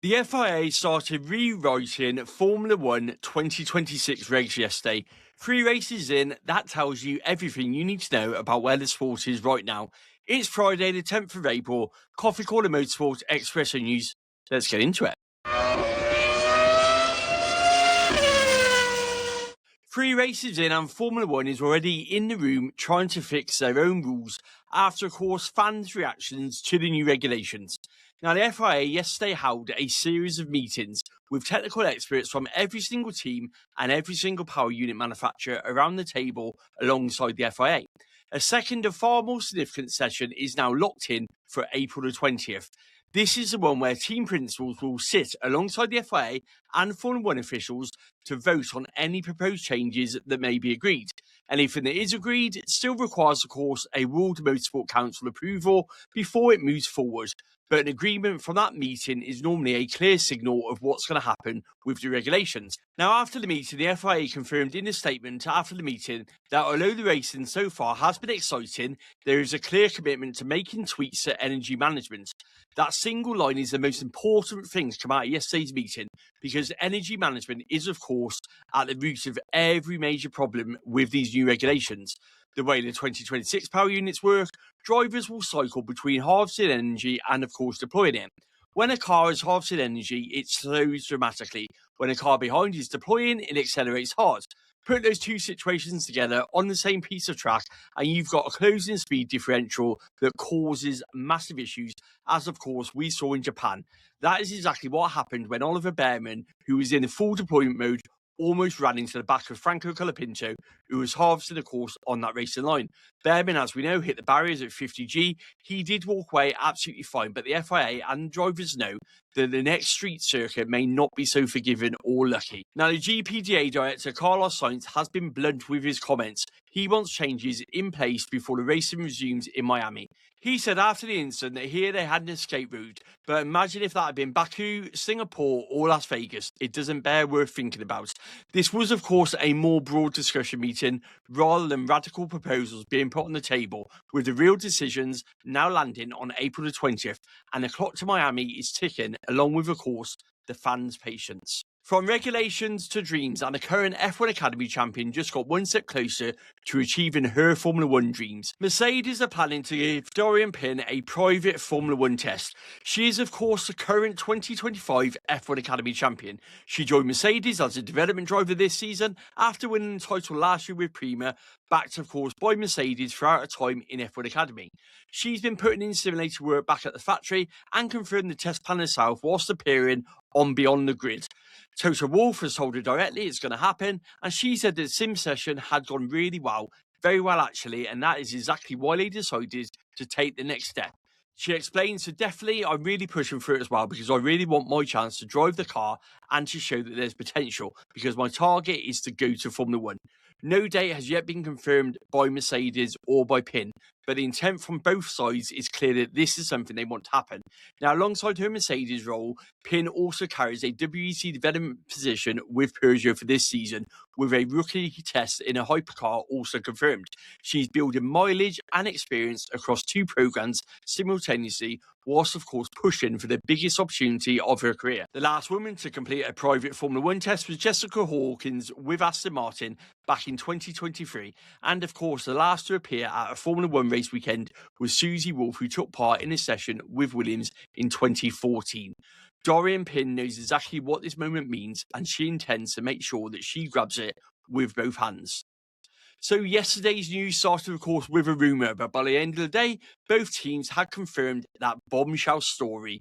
The FIA started rewriting Formula 1 2026 regs yesterday. 3 races in, that tells you everything you need to know about where the sport is right now. It's Friday, the 10th of April. Coffee Corner Motorsport, Espresso News. Let's get into it. 3 races in, and Formula 1 is already in the room trying to fix their own rules after, of course, fans' reactions to the new regulations. Now, the FIA yesterday held a series of meetings with technical experts from every single team and every single power unit manufacturer around the table alongside the FIA. A second and far more significant session is now locked in for April the 20th. This is the one where team principals will sit alongside the FIA and Formula 1 officials to vote on any proposed changes that may be agreed. Anything that is agreed still requires, of course, a World Motorsport Council approval before it moves forward. But an agreement from that meeting is normally a clear signal of what's going to happen with the regulations. Now, after the meeting, the FIA confirmed in a statement after the meeting that although the racing so far has been exciting, there is a clear commitment to making tweaks to energy management. That single line is the most important thing to come out of yesterday's meeting, because energy management is, of course, at the root of every major problem with these new regulations. The way the 2026 power units work, drivers will cycle between harvested energy and, of course, deploying it. When a car has harvested energy, it slows dramatically. When a car behind is deploying, it accelerates hard. Put those two situations together on the same piece of track, and you've got a closing speed differential that causes massive issues, as, of course, we saw in Japan. That is exactly what happened when Oliver Bearman, who was in full deployment mode, almost ran into the back of Franco Colapinto, who was harvesting a course on that racing line. Bearman, as we know, hit the barriers at 50G. He did walk away absolutely fine, but the FIA and drivers know that the next street circuit may not be so forgiving or lucky. Now, the GPDA director, Carlos Sainz, has been blunt with his comments. He wants changes in place before the racing resumes in Miami. He said after the incident that here they had an escape route, but imagine if that had been Baku, Singapore or Las Vegas. It doesn't bear worth thinking about. This was, of course, a more broad discussion meeting rather than radical proposals being put on the table, with the real decisions now landing on April the 20th, and the clock to Miami is ticking, along with, of course, the fans' patience. From regulations to dreams, and the current F1 Academy champion just got one step closer to achieving her Formula 1 dreams. Mercedes are planning to give Doriane Pin a private Formula 1 test. She is, of course, the current 2025 F1 Academy champion. She joined Mercedes as a development driver this season after winning the title last year with Prima, backed, of course, by Mercedes throughout her time in F1 Academy. She's been putting in simulator work back at the factory and confirmed the test plan herself whilst appearing on Beyond the Grid. Toto Wolff has told her directly it's going to happen, and she said that the sim session had gone really well, very well actually, and that is exactly why they decided to take the next step. She explains, so definitely I'm really pushing for it as well, because I really want my chance to drive the car and to show that there's potential, because my target is to go to Formula 1. No date has yet been confirmed by Mercedes or by Pin, but the intent from both sides is clear that this is something they want to happen. Now, alongside her Mercedes role, Pin also carries a WEC development position with Peugeot for this season, with a rookie test in a hypercar also confirmed. She's building mileage and experience across 2 programs simultaneously, whilst, of course, pushing for the biggest opportunity of her career. The last woman to complete a private Formula 1 test was Jessica Hawkins with Aston Martin back in 2023, and, of course, the last to appear at a Formula 1 race weekend was Susie Wolff, who took part in a session with Williams in 2014. Doriane Pin knows exactly what this moment means, and she intends to make sure that she grabs it with both hands. So yesterday's news started, of course, with a rumour, but by the end of the day, both teams had confirmed that bombshell story.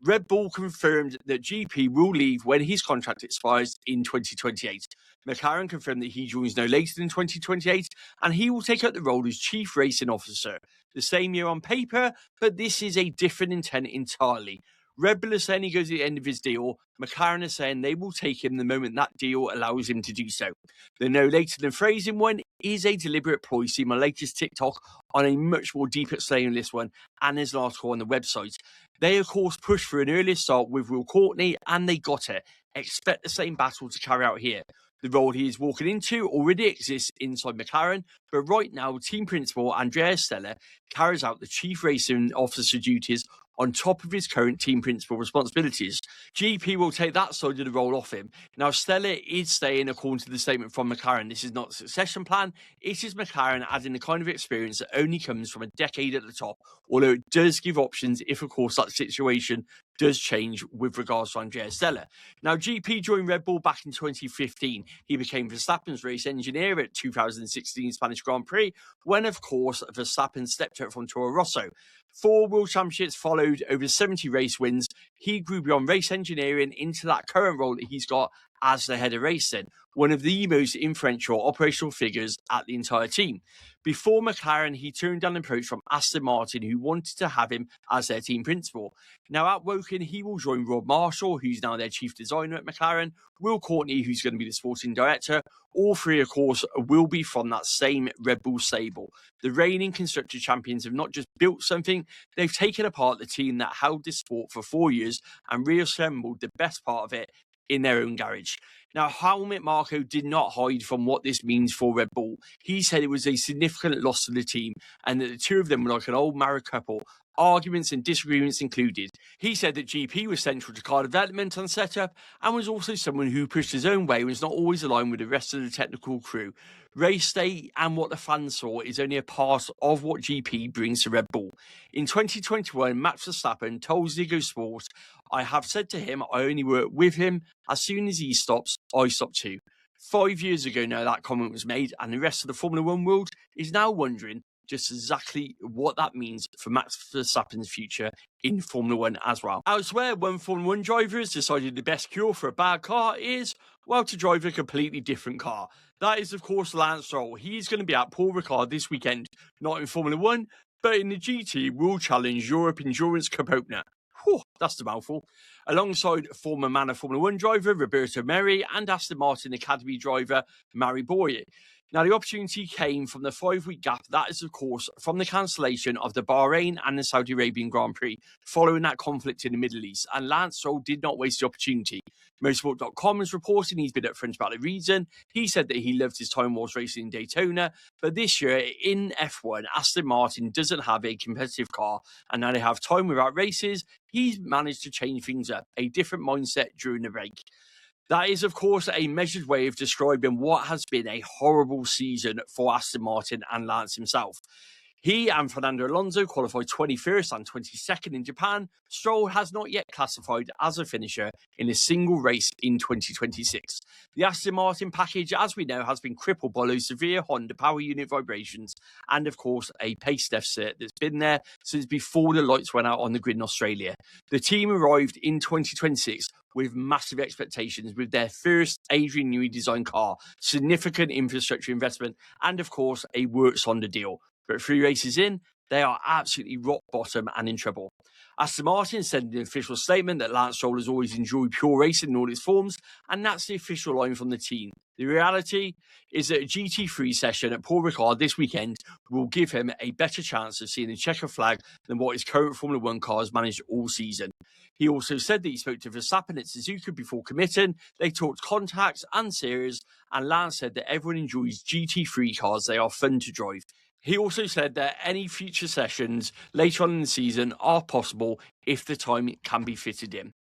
Red Bull confirmed that GP will leave when his contract expires in 2028. McLaren confirmed that he joins no later than 2028, and he will take up the role as Chief Racing Officer. The same year on paper, but this is a different intent entirely. Red Bull is saying he goes at the end of his deal. McLaren is saying they will take him the moment that deal allows him to do so. The no later than phrasing one is a deliberate ploy. See my latest TikTok on a much more deep explanation of this one, and there's an article on the website. They, of course, pushed for an earlier start with Will Courtenay, and they got it. Expect the same battle to carry out here. The role he is walking into already exists inside McLaren, but right now, team principal Andrea Stella carries out the chief racing officer duties on top of his current team principal responsibilities. GP will take that side of the role off him. Now, Stella is staying according to the statement from McLaren. This is not a succession plan. It is McLaren adding the kind of experience that only comes from a decade at the top, although it does give options if, of course, that situation does change with regards to Andrea Stella. Now, GP joined Red Bull back in 2015. He became Verstappen's race engineer at 2016 Spanish Grand Prix, when, of course, Verstappen stepped up from Toro Rosso. 4 World Championships followed, over 70 race wins. He grew beyond race engineering into that current role that he's got as the head of racing, one of the most influential operational figures at the entire team. Before McLaren, he turned down an approach from Aston Martin, who wanted to have him as their team principal. Now, at Woking, he will join Rob Marshall, who's now their chief designer at McLaren, Will Courtenay, who's going to be the sporting director. All 3, of course, will be from that same Red Bull stable. The reigning constructor champions have not just built something, they've taken apart the team that held this sport for 4 years and reassembled the best part of it in their own garage. Now, Helmut Marko did not hide from what this means for Red Bull. He said it was a significant loss to the team and that the two of them were like an old married couple, arguments and disagreements included. He said that GP was central to car development and setup and was also someone who pushed his own way and was not always aligned with the rest of the technical crew. Race day and what the fans saw is only a part of what GP brings to Red Bull. In 2021, Max Verstappen told Ziggo Sport, "I have said to him, I only work with him. As soon as he stops, I stop too." 5 years ago now that comment was made, and the rest of the Formula One world is now wondering just exactly what that means for Max Verstappen's future in Formula One as well. Elsewhere, one Formula One driver has decided the best cure for a bad car is, well, to drive a completely different car. That is, of course, Lance Stroll. He's going to be at Paul Ricard this weekend, not in Formula One, but in the GT World Challenge Europe Endurance Courtenay. Whew, that's the mouthful. Alongside former Manor Formula One driver Roberto Merri and Aston Martin Academy driver Mari Boye. Now, the opportunity came from the 5-week gap. That is, of course, from the cancellation of the Bahrain and the Saudi Arabian Grand Prix following that conflict in the Middle East. And Lance Stroll did not waste the opportunity. Motorsport.com is reporting he's been upfront about the reason. He said that he loved his time whilst racing in Daytona. But this year in F1, Aston Martin doesn't have a competitive car. And now they have time without races. He's managed to change things up, a different mindset during the break. That is, of course, a measured way of describing what has been a horrible season for Aston Martin and Lance himself. He and Fernando Alonso qualified 21st and 22nd in Japan. Stroll has not yet classified as a finisher in a single race in 2026. The Aston Martin package, as we know, has been crippled by those severe Honda power unit vibrations and, of course, a pace deficit that's been there since before the lights went out on the grid in Australia. The team arrived in 2026 with massive expectations with their first Adrian Newey designed car, significant infrastructure investment, and, of course, a works Honda deal. But 3 races in, they are absolutely rock bottom and in trouble. Aston Martin said in an official statement that Lance Stroll has always enjoyed pure racing in all its forms, and that's the official line from the team. The reality is that a GT3 session at Paul Ricard this weekend will give him a better chance of seeing the checker flag than what his current Formula One car has managed all season. He also said that he spoke to Verstappen at Suzuka before committing. They talked contacts and series, and Lance said that everyone enjoys GT3 cars. They are fun to drive. He also said that any future sessions later on in the season are possible if the time can be fitted in.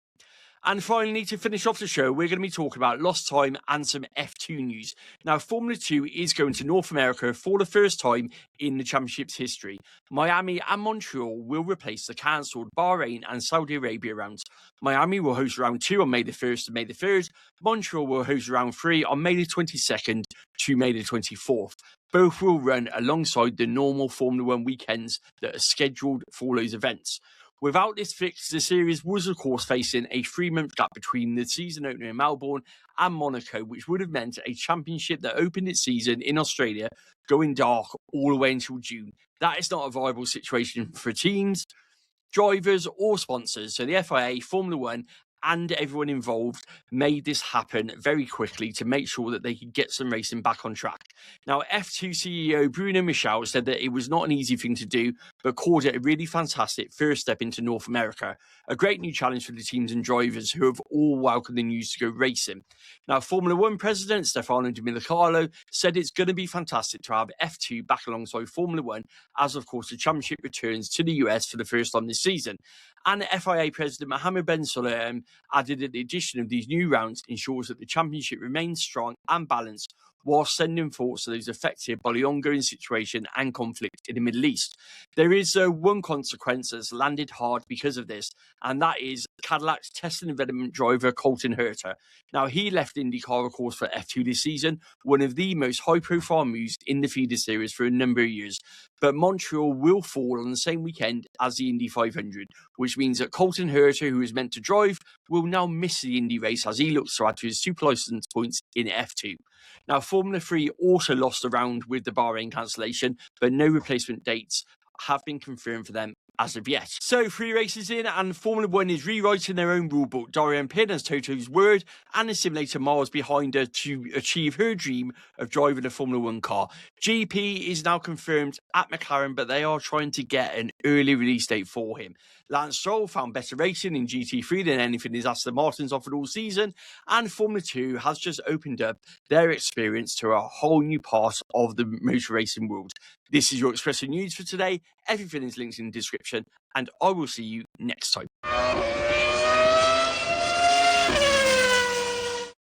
And finally, to finish off the show, we're going to be talking about lost time and some F2 news. Now, Formula 2 is going to North America for the first time in the championship's history. Miami and Montreal will replace the cancelled Bahrain and Saudi Arabia rounds. Miami will host round 2 on May the 1st and May the 3rd. Montreal will host round 3 on May the 22nd to May the 24th. Both will run alongside the normal Formula 1 weekends that are scheduled for those events. Without this fix, the series was, of course, facing a 3-month gap between the season opener in Melbourne and Monaco, which would have meant a championship that opened its season in Australia going dark all the way until June. That is not a viable situation for teams, drivers, or sponsors. So the FIA, Formula One, and everyone involved made this happen very quickly to make sure that they could get some racing back on track. Now, F2 CEO Bruno Michel said that it was not an easy thing to do, but called it a really fantastic first step into North America. A great new challenge for the teams and drivers who have all welcomed the news to go racing. Now, Formula One president Stefano Domenicali said it's going to be fantastic to have F2 back alongside Formula One, as of course the championship returns to the US for the first time this season. And FIA President Mohammed Ben Sulayem added that the addition of these new rounds ensures that the championship remains strong and balanced, while sending thoughts to those affected by the ongoing situation and conflict in the Middle East. There is one consequence that's landed hard because of this, and that is Cadillac's test and development driver Courtenay. Now, he left IndyCar, of course, for F2 this season, one of the most high-profile moves in the feeder series for a number of years. But Montreal will fall on the same weekend as the Indy 500, which means that Colton Herter, who is meant to drive, will now miss the Indy race as he looks to add to his super license points in F2. Now, Formula 3 also lost a round with the Bahrain cancellation, but no replacement dates have been confirmed for them as of yet. So 3 races in, and Formula 1 is rewriting their own rulebook. Doriane has Toto's word and a simulator miles behind her to achieve her dream of driving a Formula 1 car. GP is now confirmed at McLaren, but they are trying to get an early release date for him. Lance Stroll found better racing in GT3 than anything his Aston Martin's offered all season, and Formula 2 has just opened up their experience to a whole new part of the motor racing world. This is your Espresso News for today. Everything is linked in the description, and I will see you next time.